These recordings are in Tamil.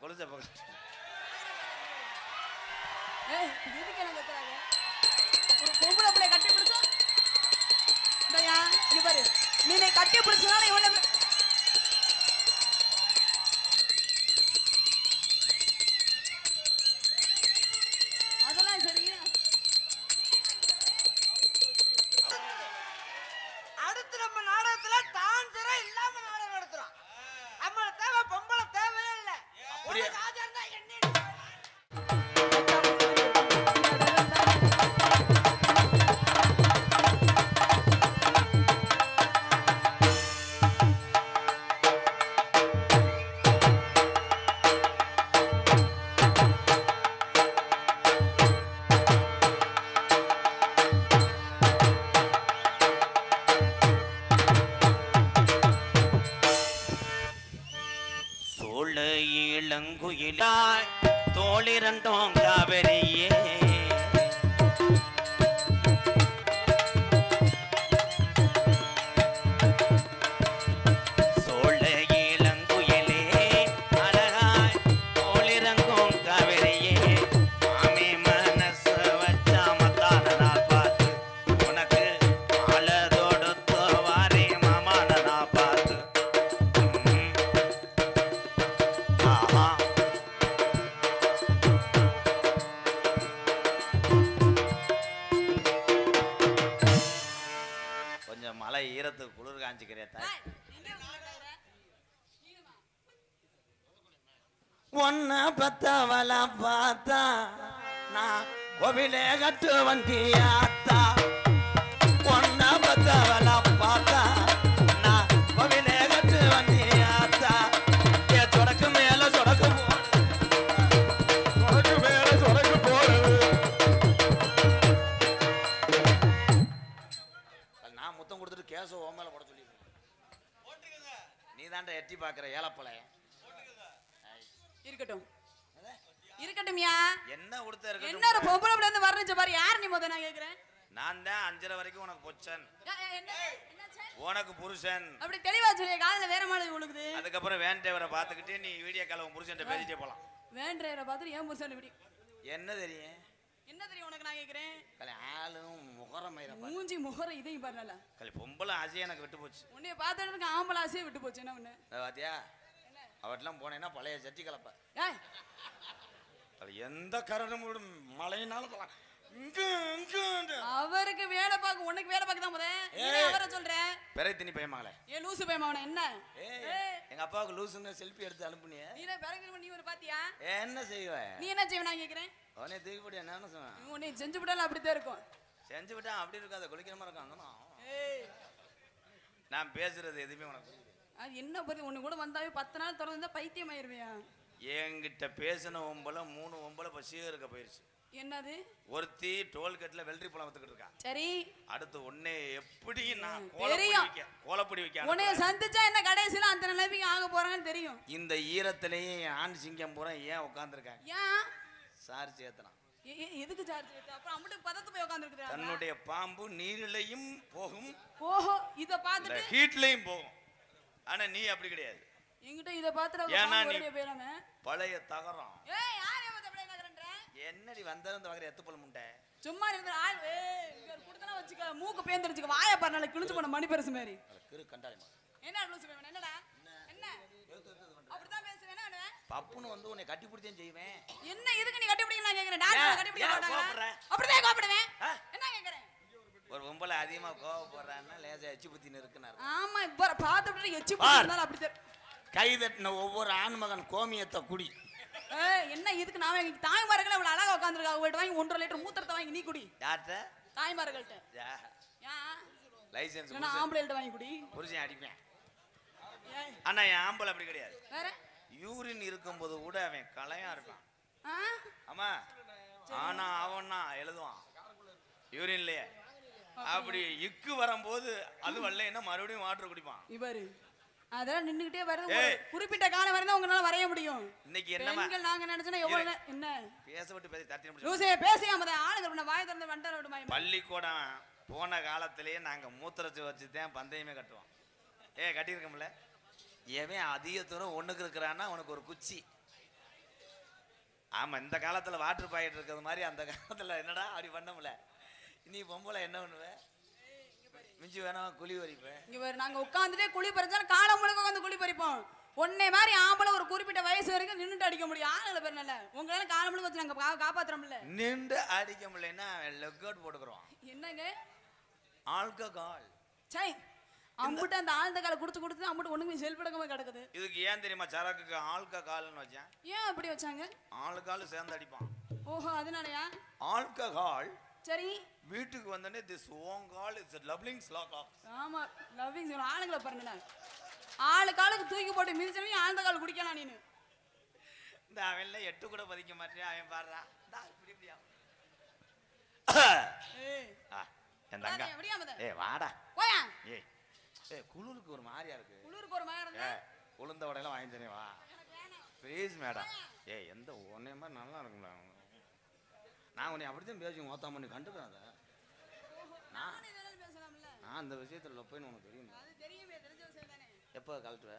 கொலுச பக்கத்து. ஏய் எதுக்கு என்ன கத்துறாங்க? ஒரு பொம்பளை பிள்ளை கட்டி பிடிச்சா இந்தயா இங்க பாரு. நீ கட்டி பிடிச்சனால இவன அதெல்லாம் சரி. அடுத்து நம்ம நாடகத்துல டான்ஸரே இல்லாம நாடகம் நடத்துறோம். நம்ம தேவை பொம்பளை தேவையே இல்ல. அப்படியே ஆஜர் தான் என்ன இளங்குயிலாய் தோளிரண்டோம் காவிரியே சோழ இளங்குயிலே அழகாய் தோளிரங்கும் காவிரியே மாமி மனசு வச்சாமத்தான நான் பார்த்து உனக்கு ஆள தொடுத்து வாரே மாமான நான் பார்த்து கொஞ்சம் மழை ஈரத்துக்கு குளிர் காஞ்சிக்கிறேன் தாய். ஒன்ன பத்தவள பார்த்தா நான் கோவிலே கட்டு வண்டியாத்தா. ஒன்ன பத்தவள பார்த்தா நான் கோவிலே கட்டு வண்டியாத்தா. ஏ சொடக்கு மேல சொடக்கு சொடக்கு மேல சொடக்கு போடுது. நான் முத்தம் கொடுத்துட்டு கேச ஓமேல போட சொல்லி நீ தாண்டா எட்டி பாக்குற ஏலப்பழ இருக்கட்டும் இருக்கட்டும்யா. என்ன கொடுத்த இருக்கட்டும். என்ன ஒரு பொம்பளை பிள்ளை வந்து வரணுச்சு பாரு. யார் நீ முத நான் கேக்குறேன். நான் தான் 5:30 வரைக்கும் உனக்கு பொச்சன் உனக்கு புருஷன் அப்படி தெளிவா சொல்லிய காதுல வேற மாதிரி உழுகுது. அதுக்கப்புறம் வேண்டவரை பார்த்துக்கிட்டே நீ வீடியோ கால உன் புருஷன் பேசிட்டே போலாம். வேண்டவரை பார்த்துட்டு ஏன் புருஷன் இப்படி என்ன தெரியும் என்ன தெரியும் உனக்கு நான் கேக்குறேன். ஆளும் முகரமயிர மூஞ்சி முகரம் இதையும் பாருல. பொம்பளை ஆசையே எனக்கு விட்டு போச்சு. உன்னைய பார்த்துட்டு ஆம்பளை ஆசையே விட்டு போச்சு. என்ன ஒண்ணு பாத்தியா அவட்டெல்லாம் போனேன்னா பழைய சட்டி கலப்ப ஏய் எந்த கரடும் மழையினாலும் அவருக்கு வேலை பார்க்க உனக்கு வேலை பார்க்க தான் முத அவரை சொல்றேன். பெரை திணி பயமாங்களே ஏ லூசு பயமாவன என்ன எங்க அப்பாவுக்கு லூசுன்னு செல்ஃபி எடுத்து அனுப்புனிய. நீ பெரை நீ ஒரு பாத்தியா என்ன செய்வ நீ என்ன செய்வ நான் கேக்குறேன். அவனே தூக்கி போட்டு என்ன சொல்லுவேன். உன்னை செஞ்சு விட்டாலும் அப்படித்தான் இருக்கும். செஞ்சு விட்டா அப்படி இருக்காது குளிக்கிற மாதிரி இருக்காங்க. நான் பேசுறது எதுவுமே உனக்கு அது என்ன பத்தி ஒண்ணு கூட வந்தாவே 10 நாள் தொடர்ந்து பைத்தியம் ஆயிருவியா. என்கிட்ட பேசின ஒம்பளை 3 ஒம்பளை பசியே இருக்க போயிருச்சு. என்னது ஒருத்தி டோல்கேட்ல வெள்ளரி பழம் வித்துக்கிட்டு இருக்கா. சரி அடுத்து ஒன்னே எப்படி நான் கோலப்படி வைக்க உன்னைய சந்திச்சா என்ன கடைசியில அந்த நிலைமைக்கு ஆக போறாங்கன்னு தெரியும். இந்த ஈரத்திலேயே ஆண் சிங்கம் பூரா ஏன் உட்கார்ந்துருக்காங்க. ஏன் சார்ஜ் ஏத்தனா எதுக்கு சார்ஜ் ஏத்த அப்புறம் அம்முட்டு பதத்து போய் உட்கார்ந்துருக்கு. தன்னுடைய பாம்பு நீரிலையும் போகும். ஓஹோ இத பார்த்துட்டு ஹீட்லயும் போகும். ஆனா நீ அப்படி கிடையாது. என்கிட்ட இத பார்த்துட்டு ஏன்னா நீ பேராம பழைய தகரம். ஏய் யார் இவன் அப்படியே கேக்குறன்ற என்னடி வந்தறந்த வகற எத்துப்பல முண்டை சும்மா இருந்த ஆள் இங்க குடுத்தனா வச்சுக்க மூக்கு பேந்திரச்சுக்க வாயை பாறனால கிழிச்சு போன மணி பெருசு மாதிரி கிறு கண்டாலிமா. என்ன லூசு பேவன் என்னடா என்ன அப்படி தான் பேசுவேனா என்ன பப்புன்னு வந்து உன்னை கட்டி பிடிச்சேன் செய்வேன். என்ன இதுக்கு நீ கட்டி பிடிக்க நான் கேக்குறேன். டான்ஸ் கட்டி பிடிக்க மாட்டாங்க. அப்படி தான் கோபப்படுவேன். என்ன கேக்குறேன். ஒரு பொம்பளை அதிகமா கோவப்படுறான்னா லேசா எச்சி புத்தின்னு இருக்குனாரு. ஆமா இப்ப பாத்துட்டு எச்சி புத்தினால அப்படி தான் கை தட்டின ஒவ்வொரு ஆண்மகன் கோமியத்தை குடி. என்ன இதுக்கு நாம தாய்மார்கள் இவ்வளவு அழகா உட்கார்ந்துருக்கா. அவங்கள்ட்ட வாங்கி 1.5 லிட்டர் மூத்திரத்தை வாங்கி நீ குடி. யார்ட்ட தாய்மார்கள்ட்ட. ஏன் லைசென்ஸ் நான் ஆம்பளைட்ட வாங்கி குடி. புருஷன் அடிப்பேன். ஆனா என் ஆம்பளை அப்படி கிடையாது. வேற யூரின் இருக்கும்போது கூட அவன் கலையா இருப்பான். ஆமா ஆனா அவன்னா எழுதுவான் யூரின்லயே. அப்படி இக்கு வரும்போது அது வரலைன்னா மறுபடியும் வாட்டர் குடிப்பான். இவரு அதெல்லாம் நின்னுகிட்டே வரது குறிப்பிட்ட காலம் வரை தான் உங்களால வரைய முடியும். இன்னைக்கு என்னமா நாங்க நினைச்சோம் எவ்வளவு என்ன பேச விட்டு பேசி தட்டி முடிச்சு லூசே பேசியாம ஆளுங்க வாயை திறந்து வண்டற விடுமா. பள்ளிக்கூடம் போன காலத்திலேயே நாங்க மூத்திரத்தை வச்சுதான் பந்தயமே கட்டுவோம். கட்டியிருக்கோம்ல. எவன் அதிக தூரம் ஒண்ணுக்கு இருக்கிறான்னா உனக்கு ஒரு குச்சி ஆமா இந்த காலத்துல வாட்டர் பாக்கெட் இருக்கிறது மாதிரி அந்த காலத்துல என்னடா அப்படி பண்ணமுல. நீ பொம்பளை என்ன பண்ணுவ? மிஞ்சி வேணாம் குழி பறிப்பேன். இங்க பாரு நாங்க உட்கார்ந்துட்டே குழி பறிச்சாலும் காலம் முழுக்க உட்காந்து குழி பறிப்போம். ஒன்னே மாதிரி ஆம்பளை ஒரு குறிப்பிட்ட வயசு வரைக்கும் நின்னுட்டு அடிக்க முடியும். ஆளுல பேர் நல்ல உங்களால காலம் முழுக்க வச்சு நாங்க காப்பாத்துறோம்ல. நின்று அடிக்க முடியலன்னா லெக் அவுட் போட்டுக்கிறோம். என்னங்க ஆல்கஹால் சை அம்புட்டு அந்த ஆழ்ந்த காலை கொடுத்து அம்புட்டு ஒண்ணுமே செயல்படவே கிடக்குது. இதுக்கு ஏன் தெரியுமா சரக்குக்கு ஆல்கஹால்னு வச்சேன்? ஏன் அப்படி வச்சாங்க? ஆல்கஹால் சேர்ந்து அடிப்பான். ஓஹோ அதனாலயா? ஆல்கஹால் சரி வீட்டுக்கு வந்தனே திஸ் ஓங்கால் இஸ் லவ்லிங் ஸ்லாக் ஆஃப். ஆமா லவ்விங் சொல்ல ஆளுங்களை பாருங்க. ஆளு காலுக்கு தூக்கி போட்டு மிதிச்சனே ஆழ்ந்த கால் குடிக்கலாம் நீனு. இந்த அவன்ல 8 கூட பதிக்க மாட்டேன். அவன் பாடுறா இப்படி இப்படியா. ஏய் என் தங்க ஏய் வாடா. போயா. ஏய் குளிருக்கு ஒரு மாதிரியா இருக்கு. குளிருக்கு ஒரு மாதிரி இருந்தா உளுந்த வடையெல்லாம் வாங்கி தரேன் வா. Please madam. ஏய் எந்த ஒன்னே மாதிரி நல்லா இருக்கும்ல. நான் உன்னை அப்படித்தான் பேசி ஓத்தாம பண்ணி கண்டுக்கிறாத. நான் அந்த விஷயத்துல லொப்பேன்னு உனக்கு தெரியும். எப்போ கழட்டுவ?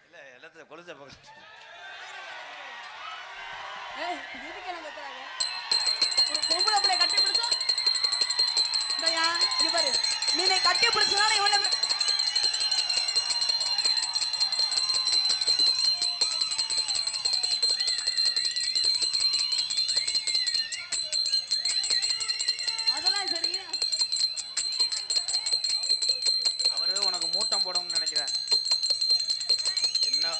இல்ல எல்லாத்தையும் கொலுச பக்கம். எதுக்கு என்ன கத்துறாங்க? ஒரு பொம்பளை பிள்ளை கட்டி பிடிச்சா இந்தயா இங்க பாரு நீ கட்டி பிடிச்சனால இவன அதெல்லாம் சரி. அவரு உனக்கு மூட்டம் போடணும்னு நினைக்கிறார். என்ன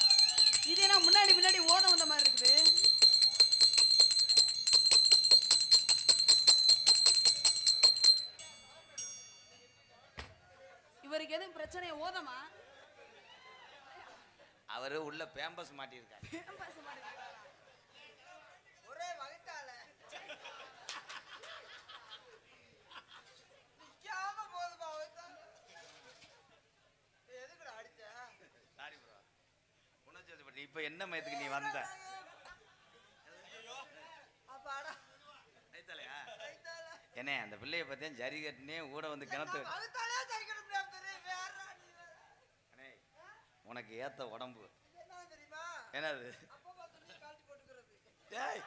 இது என்ன முன்னாடி ஓட வந்த மாதிரி இருக்குது. இவருக்கு எதுவும் பிரச்சனை ஓதமா? அவரு உள்ள பேம்பஸ் மாட்டி இருக்காரு. ஒரே வகைத்தால நிக்காம போதுமா எதுக்குடா அடிச்ச? Sorry bro. உணர்ச்சி பற்றி இப்ப என்ன மயத்துக்கு நீ வந்த? அப்பாடா ரைத்தாலையா? என்ன அந்த பிள்ளைய பத்தியும் ஜரி கட்டினே கூட வந்து கிணத்து. வகைத்தாலே சரிக்கணும் தெரியும். வேற அண்ணே உனக்கு ஏத்த உடம்பு என்ன தெரியுமா? என்னது? அப்பா பாத்து கால்டி போட்டுக்கிறது. ஏய்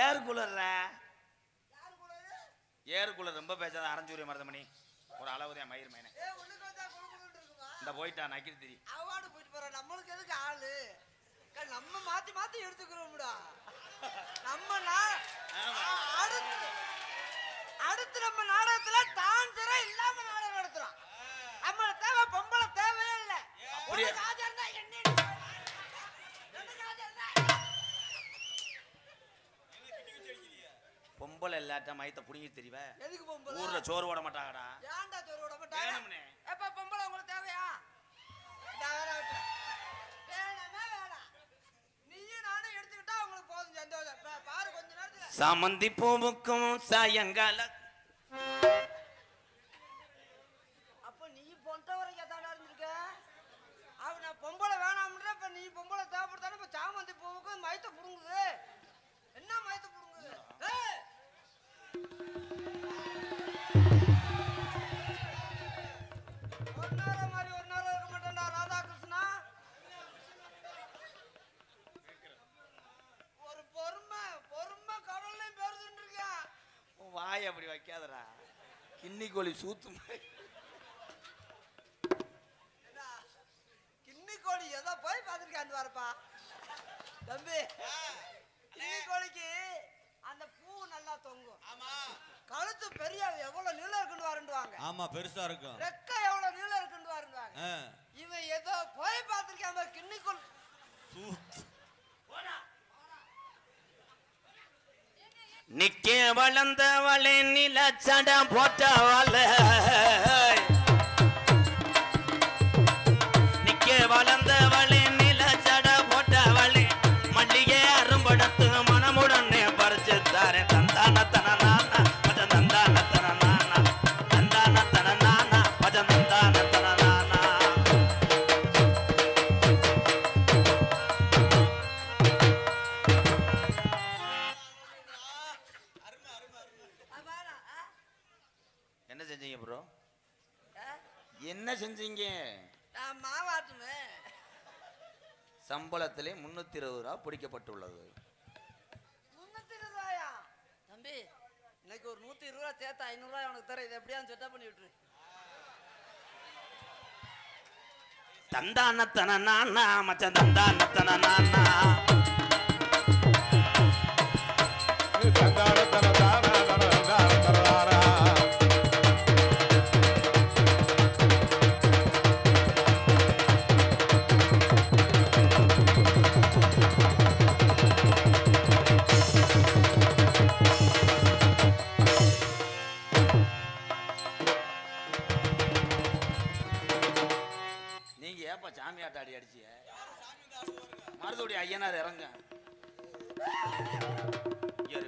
ஏர் கூலர்ரா. யார் கூலரு? ஏர் கூலர் ரொம்ப பேசாத அரஞ்சூரிய மருதமணி. ஒரு அளவுதான் மயிர் மேனே. ஒண்ணுக்கு வந்தா குளுகுளுன்னு இருக்குமா? இந்த போயிட்டா நக்கிட்டு தெரி. அவார்டு போயிட்டு போற நம்மளுக்கு எதுக்கு ஆளு? நம்ம மாத்தி எடுத்துக்கிறோம்டா. நம்ம அடுத்து நம்ம நாடகத்துல டான்சரே இல்லாம நாடகம் நடத்துறோம். நம்ம தேவை பொம்பளை தேவையே இல்ல. அப்படியே ராஜா என்ன பொம்பளை இல்லாட்ட மயத்தை புடிங்கி தெரியவ. எதுக்கு பொம்பளை? ஊர்ல சோறு போட மாட்டாங்கடா. ஏன்டா சோறு போட மாட்டாங்க? வேணும்னே. எப்ப பொம்பளை உங்களுக்கு தேவையா? வேணாம். நீயும் நானும் எடுத்துக்கிட்டா உங்களுக்கு போதும் சந்தோஷம். பாரு கொஞ்ச நேரத்துல சாமந்தி பூவுக்கும் சாயங்கால. அப்ப நீ பொண்டவரைக்கா தாண்டா இருந்திருக்க. நான் பொம்பளை வேணாம்ன்ற. இப்ப நீ பொம்பளை தேவைப்படுத்தானே. இப்ப சாமந்தி பூவுக்கு மயத்தை புடுங்குது. என்ன மயத்தை புடுங்குது? ஒரு நேரம் மாதிரி ஒரு நேரம் இருக்க மாட்டேன்டா ராதாகிருஷ்ணா. ஒரு பொறுமை கடல்லையும் பேருதுன்னு இருக்கேன். வாய் அப்படி வைக்காதடா. கிண்ணி கோழி சூத்து கிண்ணி கோழி ஏதோ போய் பார்த்துருக்கேன் வரப்பா தம்பி. கிண்ணி கோழிக்கு அந்த பூ நல்லா தொங்கும். கழுத்து பெரிய எவ்வளவு நீளம் இருக்குன்னு வாருண்டுவாங்க. ஆமா பெருசா இருக்கும். ரெக்க எவ்வளவு நீளம் இருக்குன்னு வாருண்டுவாங்க. இவன் ஏதோ போய் பார்த்துருக்கேன் கிண்ணி கோழி. நிக்க வளர்ந்தவளே நிலச்சட போட்டவள. நிக்க வளர்ந்தவளே நிலச்சட போட்டவளே. மல்லிகை அரும்படத்து மனமுடனே பறிச்சு தாரே. தந்தான தனநானா பஜ தந்தான தனநானா. தந்தான தனநானா பஜ தந்தான தனநானா. என்ன செஞ்சீங்க ப்ரோ? என்ன செஞ்சீங்க? நான் மாவாட்டுமே. சம்பளத்திலே 320 ரூபா பிடிக்கப்பட்டுள்ளது. ரூபா சேர்த்து 500 ரூபாய் உனக்கு தரேன். இதை எப்படியாவது செட்டப் பண்ணி விட்டுரு. தந்தானத்தன நானா மச்சான் தந்தானத்தன நானா தந்தானத்தன நானா தந்தானத்தன நானா சாமியாட்ட அடி அடிச்சிய மருதுடைய ஐயனார் இறங்க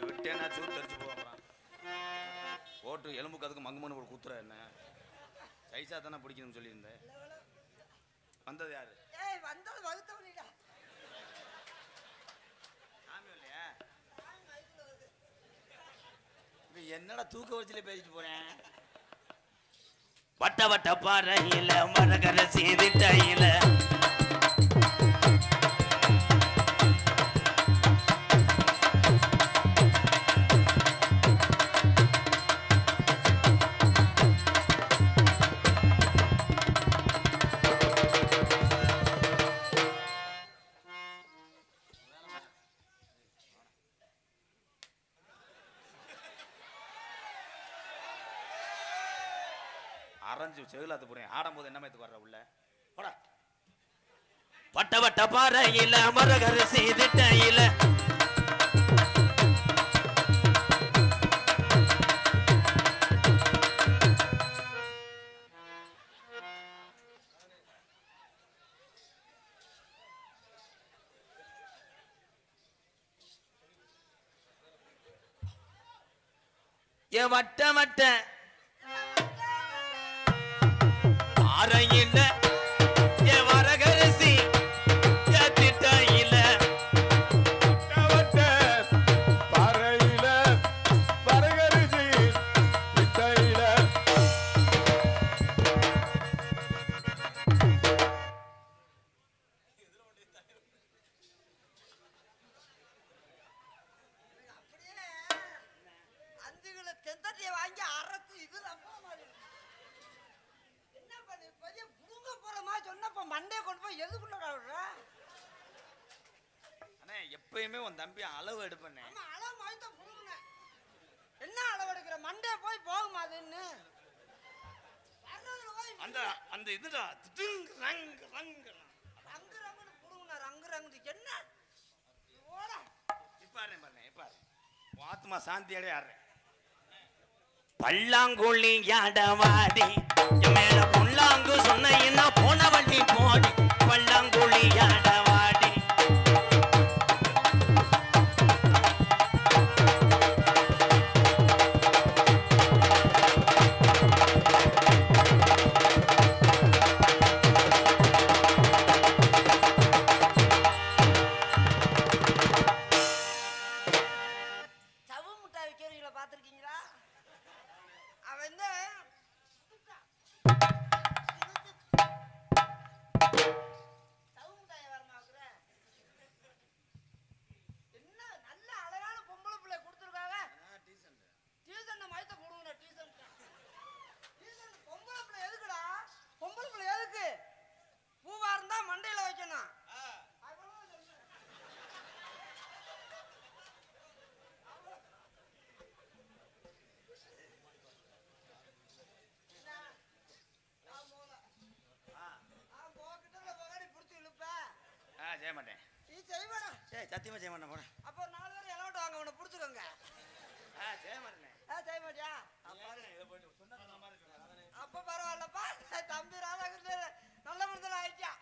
விட்டேன்னா சூர் தெரிச்சு போகிறான் போட்டு எலும்புக்கு அதுக்கு மங்குமனு ஒரு குத்துற என்ன சைஸா தானே பிடிக்கணும்னு சொல்லியிருந்தேன். வந்தது யாரு? வந்தது வகுத்தவனிடா. சாமி இல்லையா? என்னடா தூக்க வச்சுல பேசிட்டு போறேன். வட்ட வட்ட பாறையில மரகர செய்திட்டையில அரைஞ்சு செவிலாத்து போறேன். ஆடும்போது என்ன மேத்துக்கு வர்ற உள்ள போடா. வட்ட வட்ட பாறையில மரகர செய்திட்டையில ஏ வட்ட வட்ட அறையில ஏ வரகரசி திட்டையில பாறையில வரகரிசி திட்டையில வாங்கி அரைச்சு இது என்ன பண்ணி புடுங்க போற மாதிரி சொன்னப்ப மண்டையை கொண்டு போய் எதுக்குள்ள விடுற? அண்ணே எப்பயுமே உன் தம்பி அளவு எடுப்பண்ணே. அளவு மாதிரி தான் புடுங்க. என்ன அளவு எடுக்கிற? மண்டையை போய் போகுமா அதுன்னு அந்த அந்த இதுடா ரங்கு ரங்குன்னு புடுங்க. ரங்கு என்ன இப்பாரு பாருங்க இப்பாரு ஆத்மா சாந்தியோட ஆடுறேன். பல்லாங்குழி யாடவாடி மேல புல்லாங்கு சொன்ன போன வண்டி போடி பல்லாங்குழி யாடவாடி சவு முட்டாய் விற்கிறீங்களா? பார்த்துருக்கீங்களா? அவன் வந்து சவு முட்டாய் வரமாக்குற என்ன நல்ல அழகான பொம்பளை பிள்ளை கொடுத்துருக்காங்க. டீசன்ட் மயத்த போடுங்க. டீசன்ட் பொம்பளை பிள்ளை எதுக்குடா? பொம்பளை பிள்ளை எதுக்கு? பூவா இருந்தா மண்டையில வைக்கணும். செய்ய மாட்டேன். நீ செய்வடா. சத்தியமா செய்ய மாட்டேன். போட அப்போ 4 பேர் எலவட்ட வாங்க அவனை புடிச்சுக்கோங்க. செய்ய மாட்டேன். செய்ய மாட்டியா? அப்ப பரவாயில்லப்பா. தம்பி ராதாகிருஷ்ணன் நல்ல மனுஷன் ஆயிடுச்சா?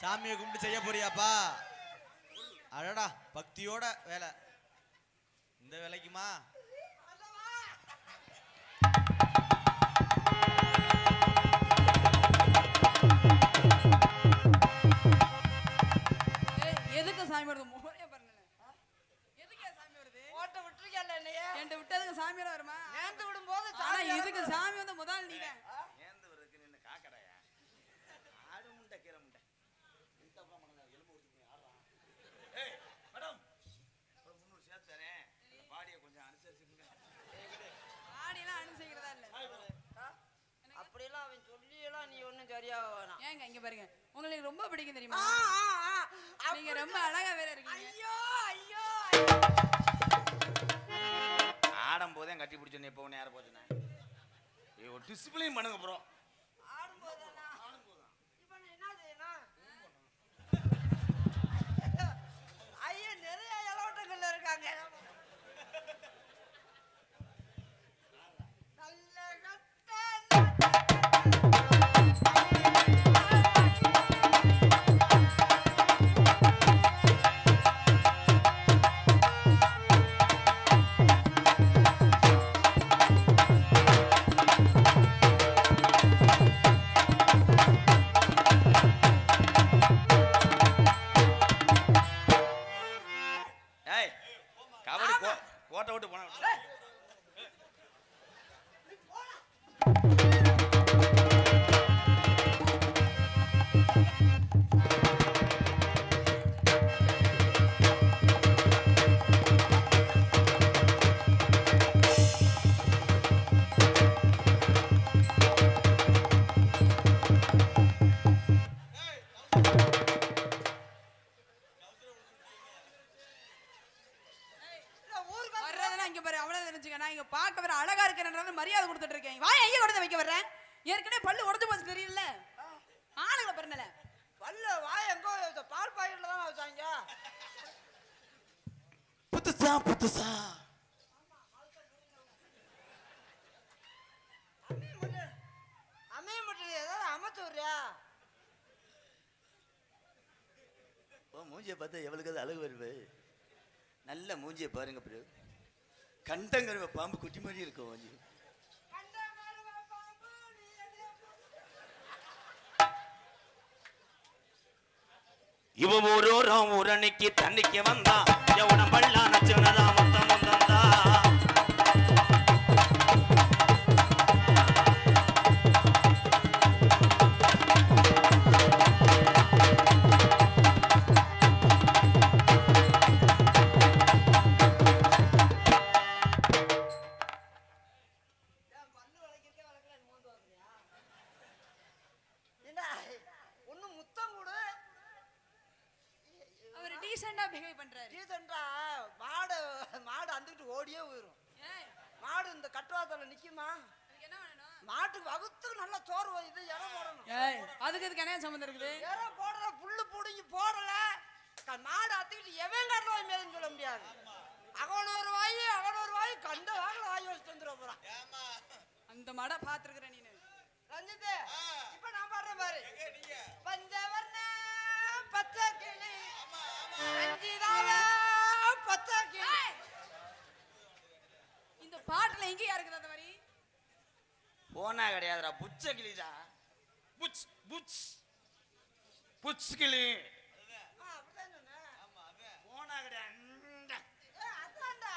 சாமியை கும்பிட்டு செய்ய போறியாப்பா? அடடா பக்தியோட வேலை. இந்த வேலைக்குமா எதுக்கு சாமி வருது? முகரே பாருங்க. எதுக்கு சாமி வருது? ஓட்ட விட்டுருக்கல என்னைய. என்கிட்ட விட்டதுக்கு சாமி வருமா? நேந்து விடும்போது ஆனா இதுக்கு சாமி வந்து முதல் நீங்க நேந்து வரதுக்கு நின்னு காக்கடையா ஆடு முண்டை கீரை முண்டை எலும்பு ஊத்தி ஆடுறான். ஏய் மேடம் ஒரு 300 சேர்த்து தரேன். ஒண்ணும் சரியாக வேணாம். ஏங்க இங்க பாருங்க, உங்களுக்கு ரொம்ப பிடிக்கும் தெரியுமா? நீங்க ரொம்ப அழகா வேற இருக்கீங்க. ஐயோ ஐயோ ஆடும் போதே கட்டி பிடிச்சேன். இப்போ ஒன்று யாரை போச்சுண்ணே? ஒரு டிசிப்ளின் பண்ணுங்க ப்ரோ. ஆடும்போதுதானா? இப்ப நான் என்ன செய்யணும்? ஐயா நிறைய இளவட்டங்கள்ல இருக்காங்க. நல்ல ஏய் கபடி கோட்டை விட்டு போன வர்றதெல்லாம் இங்க பாரு, அவ்வளவு நினைச்சுக்க. நான் இங்க பார்க்க வர அழகா இருக்கிறேன்றது மரியாதை கொடுத்துட்டு இருக்கேன். வா, எங்க கொண்டு வைக்க வர்றேன்? ஏற்கனவே பல்லு உடைஞ்சு போச்சு தெரியல. ஆளுங்களை பிறந்தல பல்ல வாய் எங்கோ பால் பாக்கெட்ல தான் வச்சாங்க. புதுசா புதுசா அமைய மட்டும் ஏதாவது அமைச்சு விடுறியா? மூஞ்சியை பார்த்தா எவ்வளவு அது அழகு வருது. நல்ல மூஞ்சியை பாருங்க ப்ரோ. கண்டங்கருவ பாம்பு குட்டி மாதிரி இருக்கும் மூஞ்சி. இவ ஊரோரம் ஊரணிக்கு தண்ணிக்கு வந்தா எவனம் பள்ளான சின்னதா மொத்தம் வந்தா ஒன்னும் முத்தம் கூட அவர் டீசெண்டா பிஹேவ் பண்றாரு. ரீசெண்டா மாடு அந்துக்கிட்டு ஓடியே போயிரும். ஏய், மாடு இந்த கட்டுவாதத்துல நிக்குமா? அதுக்கு என்ன வேணும்? மாட்டுக்கு வகுத்து நல்லா சோறு இது இடம் போடணும். ஏய், அதுக்கு என்ன சம்பந்தம் இருக்குது? இடம் போடுற புல்லு புடுங்கி போடல மாடு அத்துக்கிட்டு எவன் கடல வாய் மேலும் சொல்ல முடியாது. அவன் ஒரு வாய் கண்ட வாங்கல வாய் வச்சு தந்துட போறான். அந்த மாட பாத்துருக்கிறேன் நீனு. ரஞ்சித் இப்ப நான் பாடுறேன் பாரு. பஞ்சவர்ண பச்சை கிளி ரஞ்சிதாவ பச்சை கிளி. இந்த பாட்டுல எங்கேயா இருக்குது அந்த மாதிரி? போனா கிடையாதுடா, புச்ச கிளிடா. புச் புச் புச் கிளி அப்படிதான் சொன்னேன். போனா கிடையாது. அதான்டா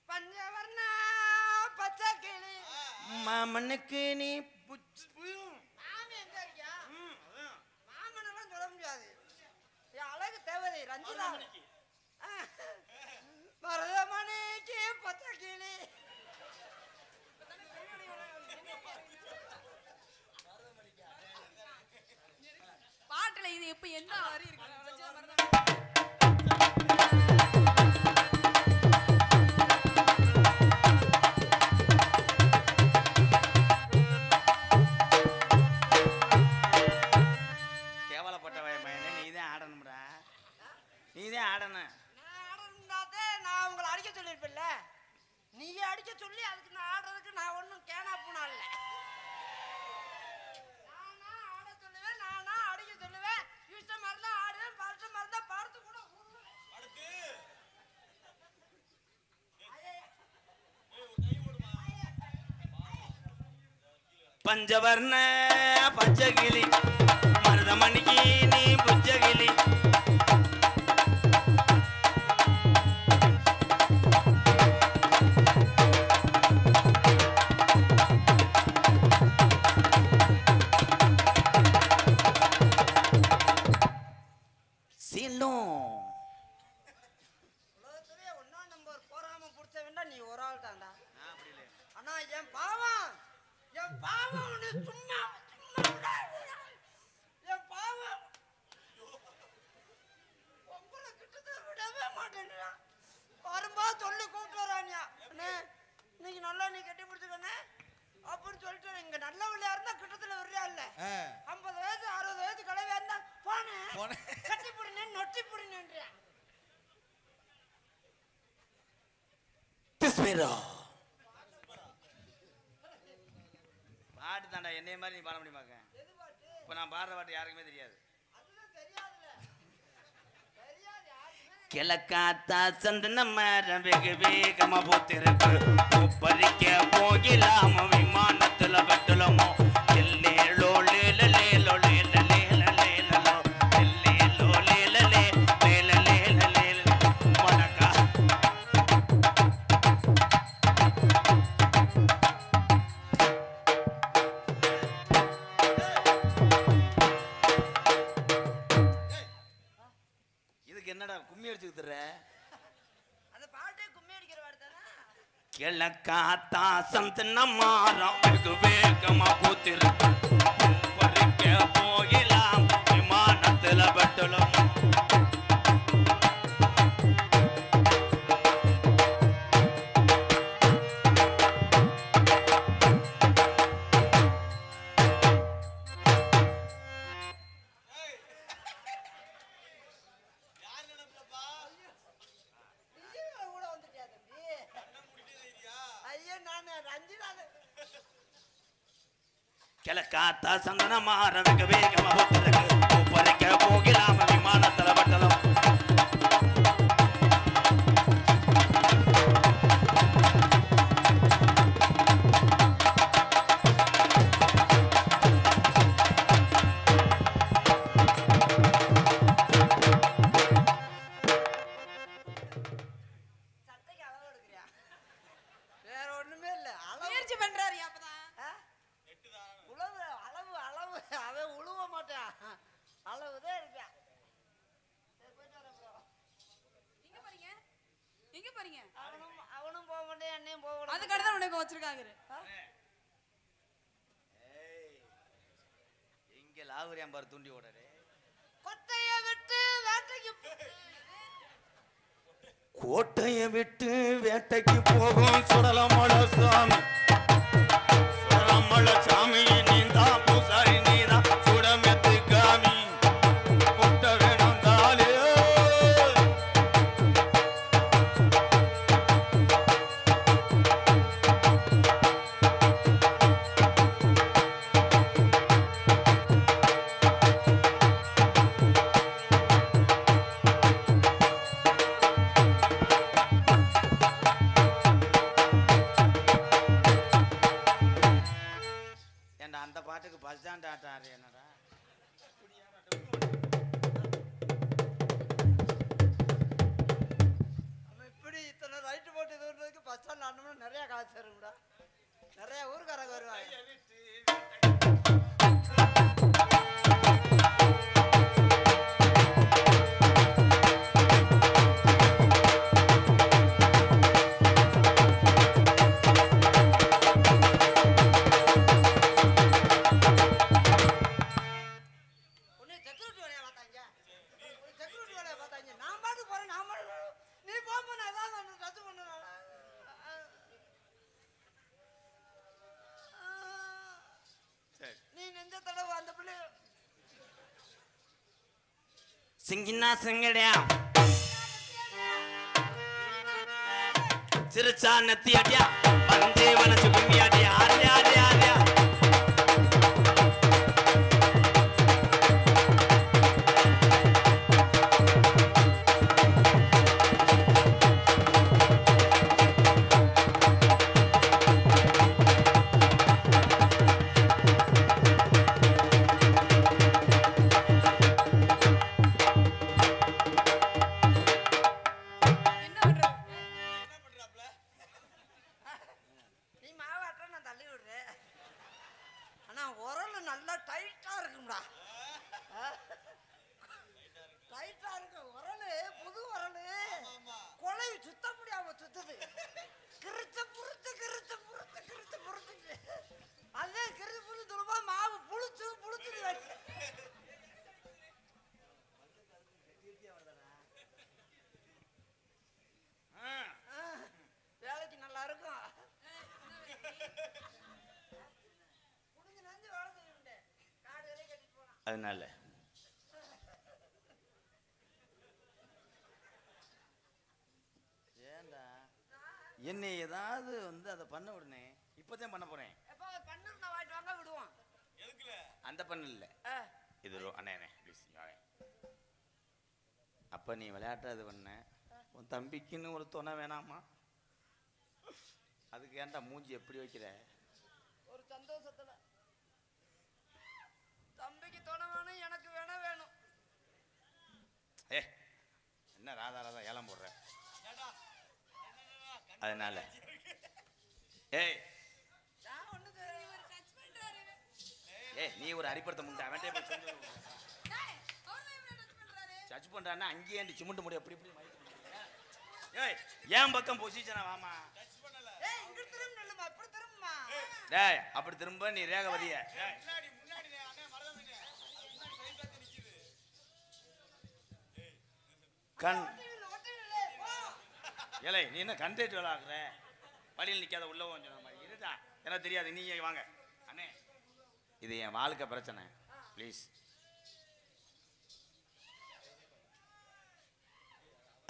பஞ்சவர்ண பச்சை கிளி. மாமனுக்கு நீ புச் மாமன் எங்க இருக்கியா? மாமன் எல்லாம் சொல்ல முடியாது. என் அழகு தேவதை ரஞ்சிதா. மருதமணிக்கு பச்சை கிளி. பாட்டுல இது இப்ப என்ன வரி இருக்கு? கேவலப்பட்ட வயமையனே, நீதான் ஆடணும்டா. நீதான் ஆடணும். நான் ஆடணும்னாதே நான் உங்களை அடிக்க சொல்லியிருப்பேன்ல. நீங்க அடிக்க சொல்லி அதுக்கு நான் ஆடுறதுக்கு நான் ஒன்றும் கேனா பூனா இல்ல. நானா ஆட சொல்லுவேன், நானா அடிக்க சொல்லுவேன். இஷ்டம் மாதிரிதான் ஆடுவேன், பருஷம் மாதிரிதான் படுத்து கூட ஊருவேன். பஞ்சவர்ண பச்சகிளி மருதமணிக்கு நீ புச்சகிளி. உலகத்திலே ஒன்னா நம்பர் போறாம புடிச்ச வேண்டாம் நீ ஒரு ஆள் தான்டா. ஆனா என் பாவம் அப்படி சும்மா சும்மா என் பாவம் பொம்பளை கிட்டத்தை விடவே மாட்டேன்றான். வரும்போது சொல்லி கூப்பிட்டு வரானியா, அண்ணே இன்னைக்கு நல்லா நீ கட்டி பிடிச்சுக்கண்ணே அப்படின்னு சொல்லிட்டு இங்க நல்ல விளையா இருந்தா கிட்டத்துல வர்றியா இல்ல 50 வயசு 60 வயசு கலவையா இருந்தா போனேன் கட்டி பிடினேன் நொட்டி பிடினேன்றியா. பாட்டு தாண்டா என்னைய மாதிரி நீ பாட முடியுமாக்க? இப்ப நான் பாடுற பாட்டு யாருக்குமே தெரியாது. கிழக்காத்தா சந்தன மரம் வெகு வேகமா போத்திருக்கு, பறிக்க போகலாம விமானத்துல பட்டலமோ எல்லேலோ லேலலேலோ லேலலேலலேலோ எல்லேலோ லேலலே லேலலேலலேல வணக்கா. இதுக்கு என்னடா கும்மி அடிச்சுக்கிற? அந்த பாட்டே கும்மி அடிக்கிற பாட்டு தானே. கிழக்காத்தா சந்தன மரம் வெகு வேகமா போத்திருக்கு, பறிக்க போகலாம் விமானத்துல பட்டலமோ. கூட வந்துட்டியா தம்பி? ஐயா நான் ரஞ்சிதானே. கிழக்காத்தா சந்தன மரம் வெகு வேகமா போத்திருக்கு, பறிக்க போகலாம் விமானத்துல பட்டலம். சட்டைக்கு அளவு எடுக்கிறியா? வேற ஒண்ணுமே இல்ல. அளவு முயற்சி பண்றாரு அப்பதான். உழவு அளவு அளவு அவன் உழுவ மாட்டான். அளவுதான் இருக்கான். சரி, போயிட்டு வரேன் bro. எங்க போறீங்க? எங்க போறீங்க? அவனும் போக மாட்டேன் என்னையும் போக விட அதுக்கு அடுத்து உனக்கு வச்சிருக்காங்க. இங்க லாவரியாம் பாரு தூண்டி ஓடரு. கொட்டைய விட்டு வேட்டைக்கு கோட்டையை விட்டு வேட்டைக்கு போகும் சுடலமல சாமி, சுடலமல சாமி நீந்தா பூசாரி நீதா சுடமெத்து காமி கொட்ட வேணும் தாலே. ஏண்டா அந்த பாட்டுக்கு பஸ் ஸ்டாண்ட் ஆட்டாரு என்னடா? அவன் இப்படி இத்தனை ரைட்டு போட்டு இது பண்ணுறதுக்கு பஸ் ஸ்டாண்ட் ஆடணும்னா நிறைய காசு வரும்டா. நிறைய ஊருக்காரங்க வருவாங்க. உன்னை செக்யூரிட்டி வேலையா பார்த்தாங்க. செக்யூரிட்டி வேலையா பார்த்தாங்க. நான் பாட்டு போறேன். நான் பாட்டு போறேன். நீ போக நான் ஏதாவது ஒன்று ரத்து பண்ணுவேன். சரி. நீ நெஞ்ச தடவை அந்த பிள்ளை சிங்கினா சிங்கடியா சிறுச்சா நெத்தி அடியா பந்தே வனச்சு கும்மி அடியா ஆடியா ஆடியா ஆடியா. என்ன பண்றது? நீ மாவாட்ட நான் தள்ளி விடுறேன். ஆனா உரல் நல்லா டைட்டா இருக்கும்டா. டைட்டா இருக்கு உரல். புது உரல் கொலை சுத்த முடியாம சுத்துது. கிருத்த புறுத்து கிருத்த புறுத்து கிருத்த புறுத்து அதே கிருத்து புறுத்து அதனால ஏண்டா என்னை ஏதாவது வந்து அதை பண்ண விடுனே. இப்பதான் பண்ண போறேன். எப்போ பண்ணிருந்தா வாங்கிட்டு வாங்க விடுவோம். அந்த பண்ண இல்ல இது அண்ணே அண்ணே ப்ளீஸ். அப்ப நீ விளையாட்ட இது பண்ண உன் தம்பிக்குன்னு ஒரு துணை வேணாமா? அதுக்கு ஏன்டா மூஞ்சி எப்படி வைக்கிற? ஒரு சந்தோஷத்துல தம்பிக்கு துணை வேணும், எனக்கு வேணும். ஏ என்ன ராதா ராதா ஏலம் போடுற? அதனால ஏய் நான் ஒண்ணு நீ ஒரு அரிப்படுத்த முண்டை அவன்கிட்ட போய் சொல்லு. சர்ச் பண்றான்னா அங்கேயே சிமெண்ட் முடி அப்படி இப்படி ஏய் ஏன் பக்கம் பொசிஷனா வாமா. ஏய் இங்க திரும்ப நில்லுமா, இப்படி திரும்புமா. டேய் அப்படி திரும்ப நீ ரேகவதிய முன்னாடி அண்ணே மறந்துட்டீங்க. முன்னாடி சைஸ் ஆத்தி நிக்குது. கண் ஓட்டிலே போ. ஏலே நீ என்ன கண்டேட் விளாடுற? வழியில் நிக்காத உள்ள சொன்ன மாதிரி இருடா. எனக்கு தெரியாது, நீங்க வாங்க. அண்ணே இது என் வாழ்க்கை பிரச்சனை, ப்ளீஸ்.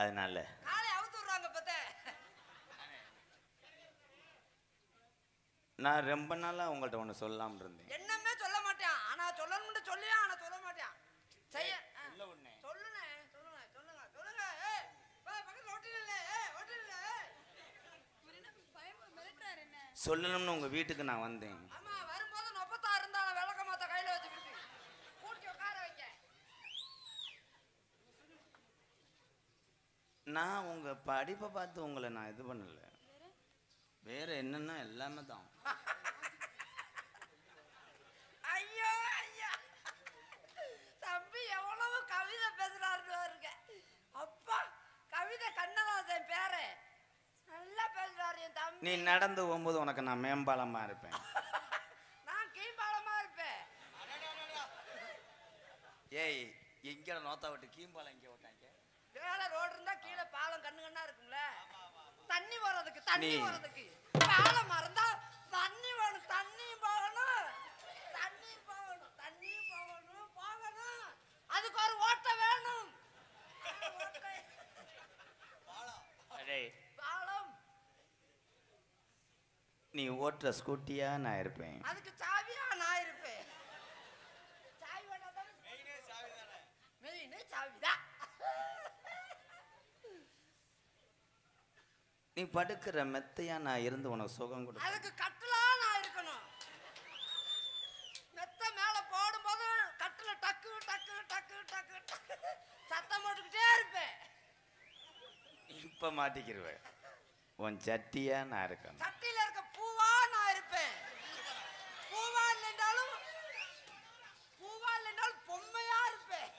அதனால காலை அவுத்து விடுறாங்க பத்த. நான் ரொம்ப நாளா உங்கள்கிட்ட ஒன்று சொல்லலாம்னு இருந்தேன். என்னமே சொல்ல மாட்டான், ஆனா சொல்லணும்னு சொல்லியா, ஆனா சொல்ல மாட்டான். செய்ய இல்ல ஒண்ணே சொல்லுங்க. ஏய் பா பக்கத்துல ஓட்டில. ஏய் ஓட்டில. சொல்லணும்னு உங்க வீட்டுக்கு நான் வந்தேன். ஆமா வரும்போது 36 இருந்தா விளக்க மாத்த கையில வச்சுக்கிட்டு கூட்டி உட்கார வைக்க. நான் உங்க படிப்பை பார்த்து உங்களை நான் இது பண்ணல, வேற என்னன்னா எல்லாமே தான். ஐயோ ஐயா தம்பி எவ்வளவு கவிதை பேசுறாருன்னு பாருங்க. அப்பா கவிதை கண்ணதாசன் பேரு நல்லா பேசுறாரு என் தம்பி. நீ நடந்து போகும்போது உனக்கு நான் மேம்பாலமா இருப்பேன். நான் கீழ்பாலமா இருப்பேன். ஏய் எங்க நோத்தா விட்டு கீம்பாலம் எங்க விட்டாங்க? மேல ரோடு இருந்தா கீழே பாலம் கண்ணு கண்ணா இருக்கும்ல, தண்ணி வர்றதுக்கு பாலம் மறந்தா தண்ணி வேணும், தண்ணியும் போகணும். அதுக்கு ஒரு ஓட்டை வேணும். பாலம் நீ ஓட்டுற ஸ்கூட்டியா நான் இருப்பேன். அதுக்கு சாவியா நான் இருப்பேன். சாவி வேண்டாம், மெயினே சாவிதான். நீ படுக்கிற மெத்தையா நான் இருந்து உனக்கு சுகம் கொடு. அதுக்கு கட்டிலா நான் இருக்கணும். மெத்த மேல போடும்போது கட்டில டக்கு டக்கு டக்கு டக்கு சத்தம் போட்டுக்கிட்டே இருப்பேன். இப்ப மாட்டிக்கிருவ. உன் சட்டியா நான் இருக்கணும். சட்டியில இருக்க பூவா நான் இருப்பேன். பூவா இல்லைன்னாலும் பொம்மையா இருப்பேன்.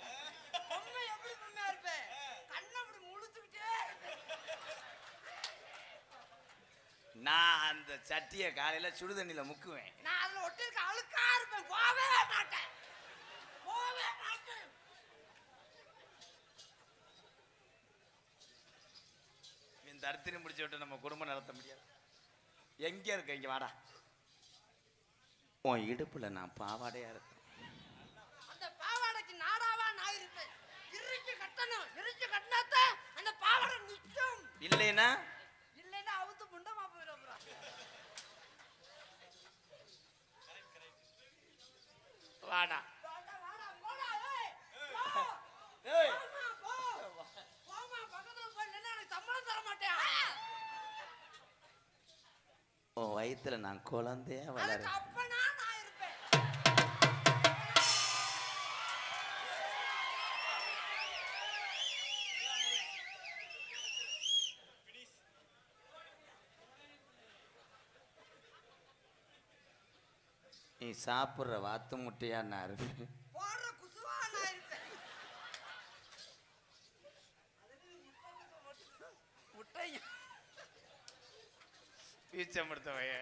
பொம்மை எப்படி பொம்மையா இருப்பேன்? கண்ணை அப்படி முழிச்சுக்கிட்டே இருப்பேன். நான் அந்த சட்டியை காலையில சுடுதண்ணில முக்குவேன். நான் அதுல ஒட்டிருக்க அழுக்கா இருப்பேன். போவே மாட்டேன். இந்த தரித்திரம் முடிச்சு விட்டு நம்ம குடும்பம் நடத்த முடியாது. எங்க இருக்க? இங்க வாடா. உன் இடுப்புல நான் பாவாடையா இருக்கேன். அந்த பாவாடைக்கு நாடாவா நான் இருப்பேன். இறுக்கி கட்டணும். இறுக்கி கட்டினாத்தான் அந்த பாவாடை நிற்கும். இல்லைன்னா அவுத்து முண்டமா போயிடும். வாடா. உன் வயித்துல நான் குழந்தையா வளர. நீ சாப்பிடுற வாத்து முட்டையா நான் இருப்பேன். பீச்சம்படுத்தவைய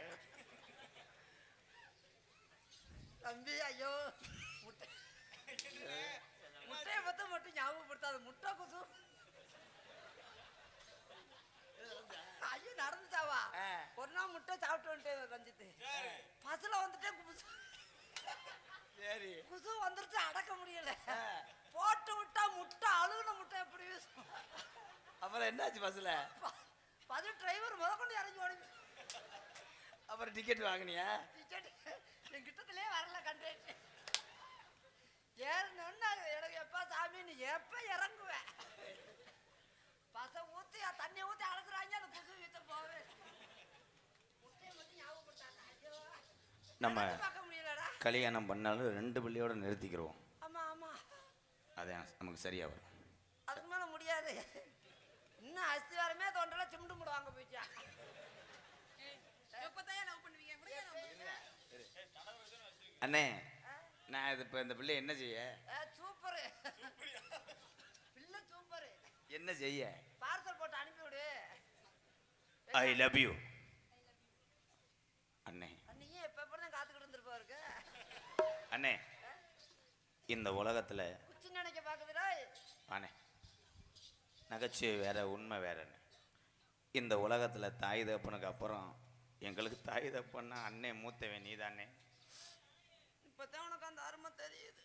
தம்பி ஐயோ முட்டையை பத்த மட்டும் ஞாபகப்படுத்தாது. முட்டை குசு ஐயோ நடந்துச்சாவா? ஒரு நாள் முட்டை சாப்பிட்டு வந்துட்டேன் ரஞ்சித்து. பஸ்ல வந்துட்டேன், குசு வந்துருச்சு. அடக்க அடக்க முடியல. போட்டு விட்டா முட்டை அழுகுன முட்டை எப்படி வீசும்? அப்புறம் என்னாச்சு பஸ்ல? பது டிரைவர் முதற்கொண்டு இறங்கி ஓடி. அப்புறம் டிக்கெட் வாங்கினியா? டிக்கெட் என் கிட்டத்திலே வரல கண்டேன். ஏறினோன்னா எனக்கு எப்ப சாமி நீ எப்ப இறங்குவேன்? பச ஊத்தி தண்ணி ஊத்தி அழகுறாங்க, அந்த புது வீட்டை போவேன். முட்டையை மட்டும் ஞாபகப்படுத்தாங்க. ஐயோ நம்ம பார்க்க முடியலடா. கல்யாணம் பண்ணாலும் 2 பிள்ளையோட நிறுத்திக்கிறோம். ஆமா ஆமா, அதான் நமக்கு சரியா வரும். அதுக்கு மேல முடியாது. இன்னும் அஸ்திவாரமே தோன்றல சிம்டு முடுவாங்க போயிச்சா. எப்பதான் லவ் பண்ணுவீங்க? அண்ணே நான் இது இப்போ இந்த பிள்ளை என்ன செய்ய? சூப்பர் பிள்ளை சூப்பர். என்ன செய்ய? பார்சல் போட்டு அனுப்பி விடு. ஐ லவ் யூ அண்ணே. நீங்க எப்ப எப்பதான் காத்துக்கிட்டு இருந்திருப்பா இருக்கு. அண்ணே இந்த உலகத்துல குச்சி நினைக்க பாக்குதுடா. அண்ணே நகைச்சுவை வேற, உண்மை வேறண்ணே. இந்த உலகத்துல தாய் தகப்பனுக்கு அப்புறம் எங்களுக்கு தாய் தகப்பன்னா அண்ணே மூத்தவன் நீதானே. இப்பதான் உனக்கு அந்த அருமை தெரியுது.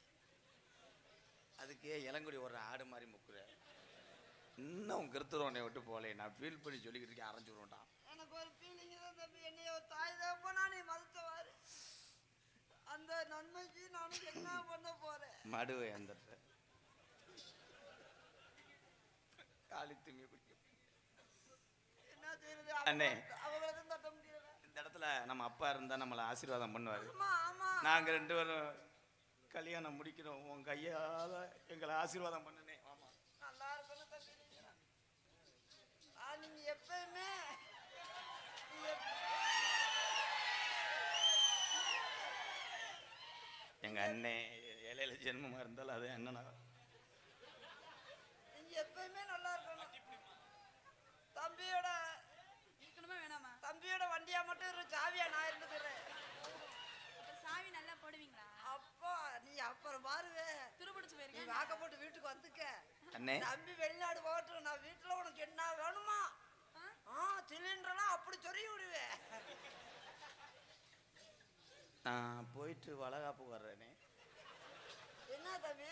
அதுக்கே இளங்குடி ஒரு ஆடு மாதிரி முக்குற. இன்னும் கிருத்துறவனை விட்டு போலே. நான் ஃபீல் பண்ணி சொல்லிக்கிட்டு இருக்கேன், அரைஞ்சுருவோம்டா. எனக்கு ஒரு ஃபீலிங் தான் தம்பி. என்னைய ஒரு தாய் தகப்பனா நீ மறுத்தவாரு. அந்த நன்மைக்கு நானும் என்ன பண்ண போறேன்? மடுவை அந்த காலி துணி குடிக்கும். என்ன செய்யறது? அண்ணே. அவங்களுக்கும் தட்ட முடியல. இந்த இடத்துல நம்ம அப்பா இருந்தா நம்மளை ஆசீர்வாதம் பண்ணுவாரு. ஆமா ஆமா, நாங்க 2 பேரும் கல்யாணம் முடிக்கிறோம். உன் கையால எங்களை ஆசீர்வாதம் பண்ணனே. ஆமா நல்லா இருக்கணும் தம்பி. நீங்க எப்பயுமே எங்க அண்ணே இலையில ஜென்மமா இருந்தாலும் அது அண்ணனா. நீங்க எப்பயுமே நல்லா இருக்கணும். தம்பியோட இருக்கணுமா வேணாமா? தம்பியோட வண்டியா மட்டும் இரு, சாவியா நான் இருந்துக்கிறேன். சாவி நல்லா போடுவீங்களா? அப்பா நீ அப்புறம் பாருவே. துருபிடிச்சு நீ போயிருக்கேன். வாக்க போட்டு வீட்டுக்கு வந்துக்க. அண்ணே தம்பி வெளிநாடு போகட்டும், நான் வீட்டுல உனக்கு என்ன வேணுமா சிலிண்டர்லாம் அப்படி சொல்லி விடுவேன். நான் போயிட்டு வளகாப்பு வர்றேனே. என்ன தம்பி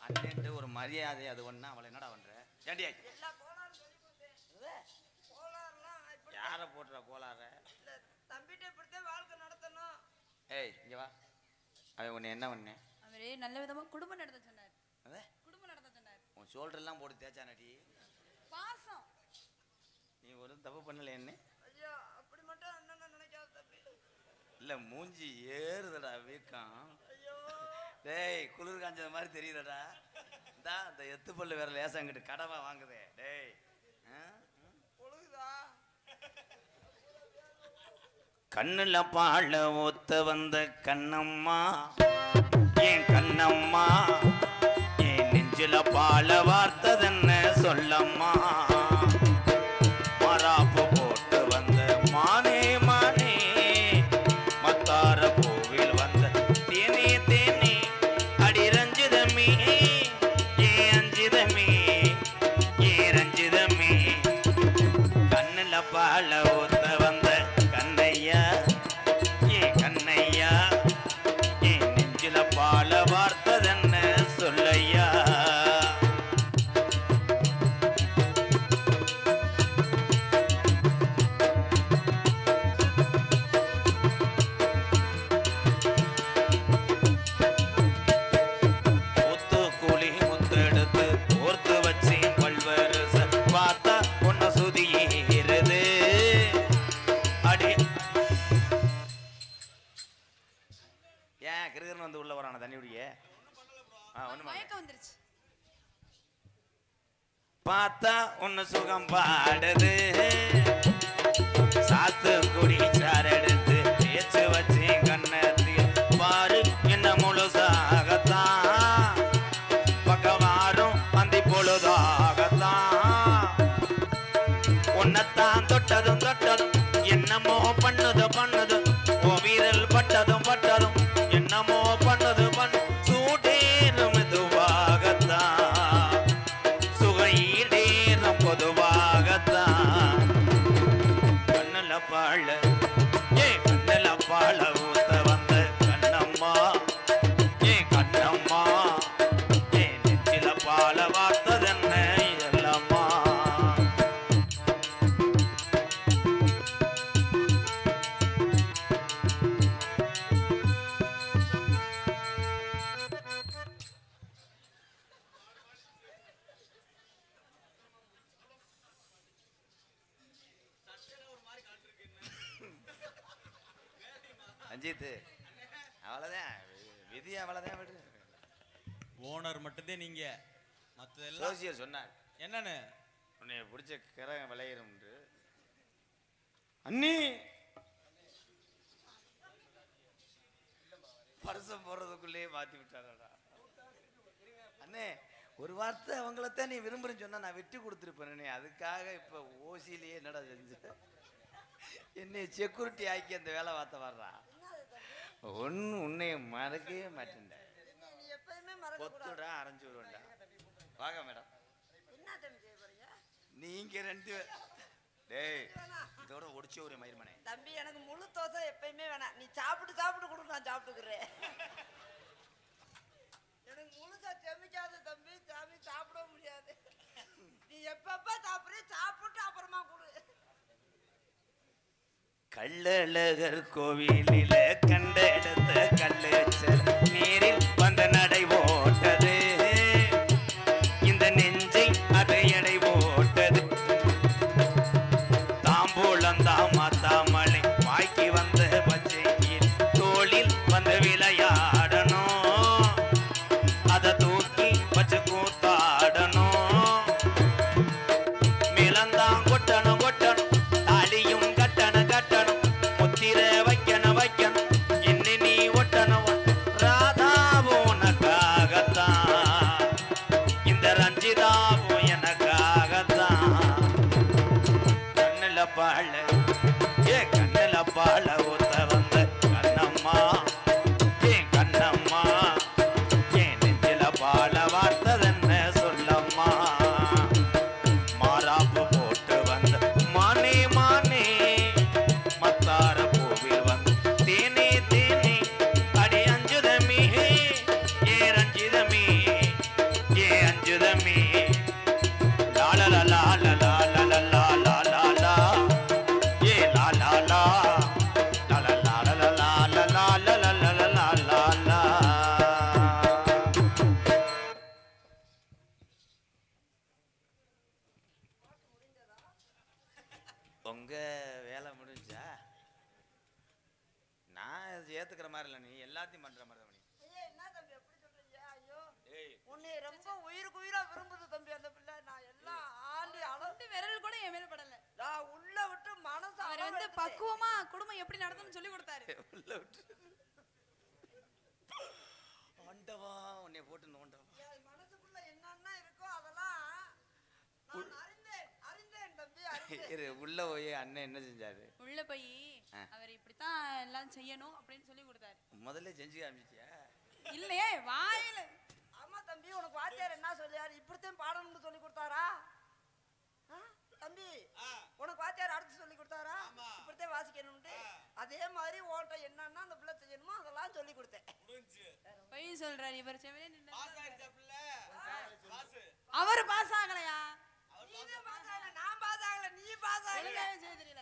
அண்ணன்ட்டு ஒரு மரியாதை அது ஒண்ணா. அவளை என்னடா பண்ற? ஏண்டியா எல்லா கோளாறு சொல்லி கொடுத்தேன். கோளாறுலாம் இப்படி யார போட்டுற கோளாற? இல்ல, தம்பிட்ட இப்படித்தான் வாழ்க்கை நடத்தணும். ஏய் இங்க வா. அவன் உன்னை என்ன பண்ண? அவரே நல்ல விதமா குடும்பம் நடத்த சொன்னார். அதே குடும்பம் நடத்த சொன்னார். உன் ஷோல்டர் எல்லாம் போட்டு தேய்ச்சானடி. பாசம். நீ ஒரு தப்பு பண்ணல என்ன? ஐயோ அப்படி மட்டும் அண்ணன் நினைக்காத தம்பி. இல்ல மூஞ்சி ஏறுதடா வீக்கம். ஐயோ டேய் குளிர் காஞ்சது மாதிரி தெரியுதடா. இந்தா இந்த எத்து பல்லு வேற லேசாங்கிட்டு கடவா வாங்குதே. டேய் பொழுதா கண்ணுல பாழ ஊத்த வந்த கண்ணம்மா, என் கண்ணம்மா, என் நெஞ்சில பால வார்த்ததென்ன சொல்லம்மா. மராப்பு போட்டு வந்த மானே மானே, மத்தார பூவில் வந்த தேனே தேனே, அடி ரஞ்சிதமே ஏ அஞ்சிதமே ஏ ரஞ்சிதமே. கண்ணுல பால ஊத்த வந்த கண்ணையா, ஏ கண்ணையா, என் நெஞ்சில பால வார்த்ததென்ன சொல்லையா. பார்த்தா ஒன்னு சுகம் பாடுது. சாத்து குடி சாரெடுத்து தேய்ச்சு வச்சு கண்ணத்தில் பாரு என்ன முழுசாகத்தான், பக்கவாரும் அந்தி பொழுதாகத்தான். உன்னத்தான் தொட்டதும் தொட்டதும் என்னமோ பண்ணுது பண்ணுது, ஓ வீரல் பட்டதும் பட்டதும் என்னமோ பண்ணுது பண்ணு. சூடேறும் மெதுவாகத்தான், சுகையீடேறும் பொதுவாகத்தான். கண்ணுல பாழ ஏ ரஞ்சித் அவ்வளவுதான் விதி அவ்வளவுதான் விடு. ஓனர் மட்டும்தான் நீங்க, மத்ததெல்லாம் சோசியர் சொன்னார் என்னன்னு உன்னை பிடிச்ச கிர விளையிரும் அண்ணி பரிசம் போடுறதுக்குள்ளேயே மாத்தி விட்டாரடா. அண்ணே ஒரு வார்த்தை அவங்களத்தான் நீ விரும்புறேன்னு சொன்னா நான் விட்டு கொடுத்துருப்பேனே, அதுக்காக இப்ப ஓசிலேயே என்னடா செஞ்ச என்னை செக்யூரிட்டி ஆக்கி அந்த வேலை பார்த்த வர்றா. உன்னை மறக்கவே மாட்டேன். நீ எப்பயுமே மறக்க கூடாது. கொத்துடா அரைஞ்சு வருவேன்டா. வாங்க மேடம். என்ன தம்பி செய்ய போறீங்க? நீங்க ரெண்டு டேய் இதோட ஒடிச்ச ஒரு மயிர்மனே. தம்பி எனக்கு முழு தோசை எப்பயுமே வேணாம். நீ சாப்பிட்டு சாப்பிட்டு கொடு, நான் சாப்பிட்டுக்கிறேன். எனக்கு முழுசா செமிக்காது தம்பி, சாமி சாப்பிட முடியாது. நீ எப்பப்ப சாப்பிடுற சாப்பிட்டு அப்புறமா கொடு. கள்ளழகர் கோவிலில கண்டெடுத்த கல்லுச்சல் நீரில் வந்த நடை ஓட்டது, இந்த நெஞ்சை அது எடை ஓட்டது. தாம்பூலம் தாமலை வாய்க்கு வந்த பச்சையில் தோளில் வந்து விளையாடணும், அதை தூக்கி வச்சு கூத்தாடணும். மிளந்தான் கொட்டணும் கொட்டணும், தாலியும் கட்டணும் கட்டணும், முத்திர வைக்கணும் வைக்கணும், இன்னி நீ ஒட்டணும். ராதாவும் உனக்காகத்தான், இந்த ரஞ்சிதாவும் எனக்காகத்தான். கண்ணுல பாழ கண்ணுல பாழ ஊத்த வந்த கண்ணம்மா, ஏன் கண்ணம்மா, ஏன் நெஞ்சில பாழ வார்த்ததென்ன சொல்லம்மா. மாறாப்பு போட்டு வந்த மானே மானே, மத்தார பூவில் வந்து தேனே தேனே, அடி அஞ்சுதமே ஏ ரஞ்சிதமே ஏ அஞ்சுதமே. லால லால லால லால லால ஏ லால லால லால லால லால லால லால. உங்க வேலை முடிஞ்சா? நான் ஏத்துக்கிற மாதிரி இல்லை, நீ எல்லாத்தையும் பண்ற மாதிரி தான். ஐயா என்ன தம்பி எப்படி சொல்றீங்க? ஐயோ ஏய் உன்னை ரொம்ப உயிருக்கு உயிரா விரும்புது தம்பி அந்த பிள்ளை. நான் எல்லாம் ஆண்டி அளந்து விரல் கூட என் மேல படல. நான் உள்ள விட்டு மனசு அவர் வந்து பக்குவமா குடும்பம் எப்படி நடத்தணும்னு சொல்லி கொடுத்தாரு. உள்ள விட்டு ஆண்டவா உன்னை போட்டு நோண்டவா. மனசுக்குள்ள என்னென்ன இருக்கோ அதெல்லாம் நான் அறிந்தேன் தம்பி, அறிந்தேன். உள்ள போய் அண்ணன் என்ன செஞ்சாரு? உள்ள போய் அவர் இப்படித்தான் எல்லாம் செய்யணும் அப்படின்னு சொல்லி கொடுத்தாரு. முதல்ல செஞ்சு காமிச்சிட்டியா? இல்லையே வாயில. ஆமா தம்பி, உனக்கு வாத்தியார் என்ன சொல்லியாரு? இப்படித்தான் பாடணும்னு சொல்லி கொடுத்தாரா தம்பி? உனக்கு வாத்தியார் அடுத்து சொல்லி கொடுத்தாரா இப்படித்தான் வாசிக்கணும்ட்டு? அதே மாதிரி ஓட்ட என்னன்னா அந்த பிள்ளை செய்யணுமோ அதெல்லாம் சொல்லி கொடுத்தேன். பொய் சொல்றாரு இவர். செவனே நின்னு அவர் பாஸ் ஆகலையா? நீதான் பாஸ் ஆகல, நான் பாஸ் ஆகல, நீ பாஸ் ஆகல. ஒழுங்காவே செய்ய தெரியல.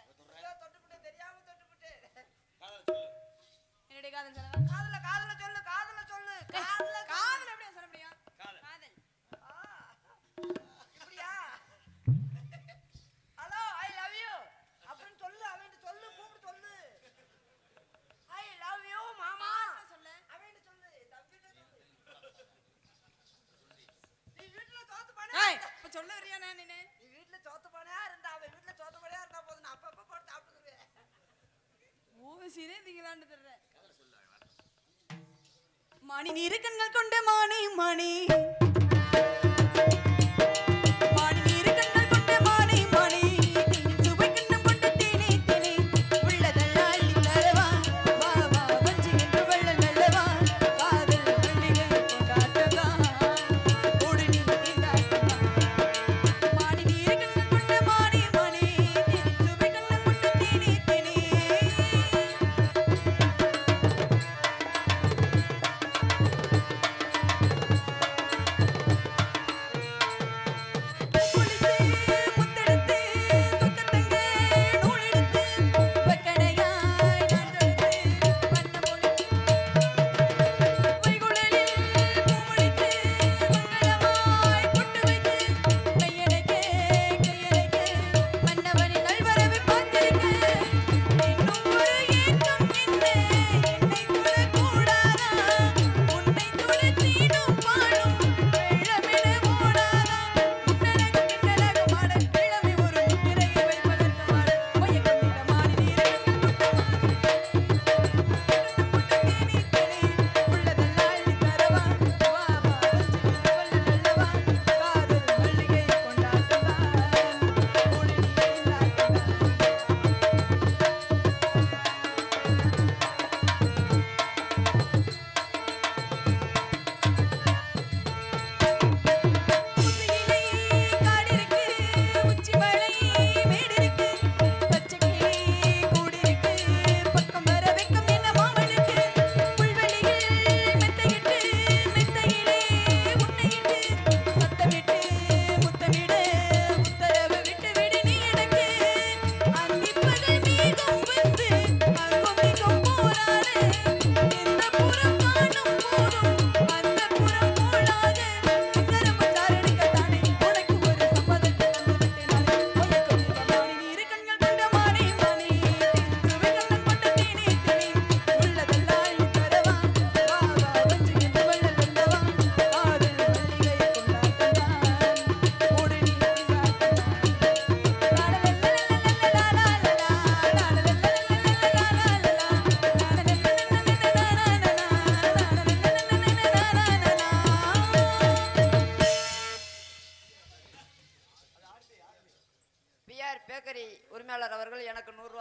தொட்டுப்புட்டு தெரியாம தொட்டுப்புட்டு. என்னுடைய காதல் செலவா? காதுல காதுல சொல்லு, காதுல சொல்லு, காதுல காதல் எப்படி சொல்ல முடியும்? காதல். காதல். இப்படியா? ஹலோ ஐ லவ் யூ அப்படின்னு சொல்லு, அவன்கிட்ட சொல்லு, கூப்பிட்டு சொல்லு. ஐ லவ் யூ மாமா சொல்லு. அவன்கிட்ட சொல்லு, தம்பிட்ட சொல்லு. நீ வீட்டுல தோத்து ஏய் பானே, இப்ப சொல்ல வரியா நான் நின்னு? நீ வீட்டுல தோத்து பானையா இருந்தா, அவன் வீட்டுல தோத்து பானையா இருந்தா போதும், நான் அப்பப்ப போட்டு சாப்பிட்டுக்குவேன். ஓசிரே திங்கலான்னு தெரியல. மணி நீரு கண்கள் கொண்ட மானே மானே, மானி நீரு கண்கள் கொண்ட மானே மானே, சுவை கண்ணம் கொண்ட தேனே தேனே, உள்ளதெல்லாம் அள்ளி தரவா, வா வா வஞ்சி என்று வெள்ளல் நல்லவா, காதல் மல்லிகை கொண்டாட்டவா, ஓடு நீ தீண்டாட்டவா. மானி நீரு கண்கள் கொண்ட மானே மானே, சுவை கண்ணம் கொண்ட தேனே தேனே.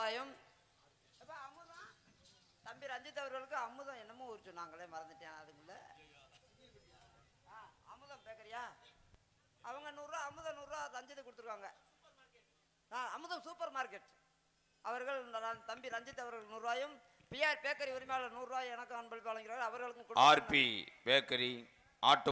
நூறாயும் அப்ப அமுதம் தம்பி ரஞ்சித் அவர்களுக்கு அமுதம் என்னமோ ஊர் சொன்னாங்களே மறந்துட்டேன் அதுக்குள்ள அமுதம் பேக்கரியா அவங்க 100 ரூபா அமுதம் 100 ரூபா ரஞ்சித் கொடுத்துருக்காங்க அமுதம் சூப்பர் மார்க்கெட் அவர்கள் தம்பி ரஞ்சித் அவர்கள் 100 ரூபாயும் பிஆர் பேக்கரி உரிமையாளர் 100 ரூபாய் எனக்கு அன்பளிப்பு வழங்குகிறார் அவர்களுக்கும் ஆர்பி பேக்கரி ஆட்டோ